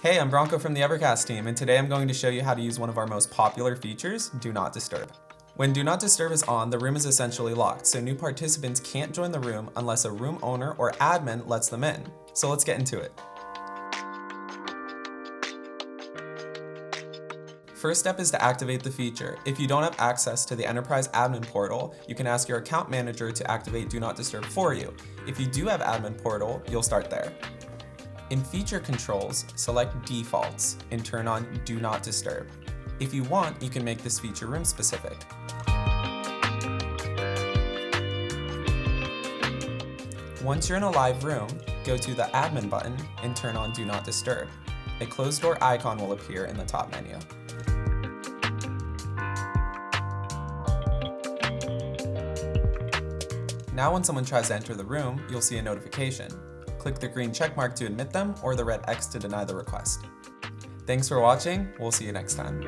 Hey, I'm Bronco from the Evercast team, and today I'm going to show you how to use one of our most popular features, Do Not Disturb. When Do Not Disturb is on, the room is essentially locked, so new participants can't join the room unless a room owner or admin lets them in. So let's get into it. First step is to activate the feature. If you don't have access to the Enterprise Admin Portal, you can ask your account manager to activate Do Not Disturb for you. If you do have Admin Portal, you'll start there. In Feature Controls, select Defaults and turn on Do Not Disturb. If you want, you can make this feature room specific. Once you're in a live room, go to the Admin button and turn on Do Not Disturb. A closed door icon will appear in the top menu. Now when someone tries to enter the room, you'll see a notification. Click the green check mark to admit them or the red X to deny the request. Thanks for watching. We'll see you next time.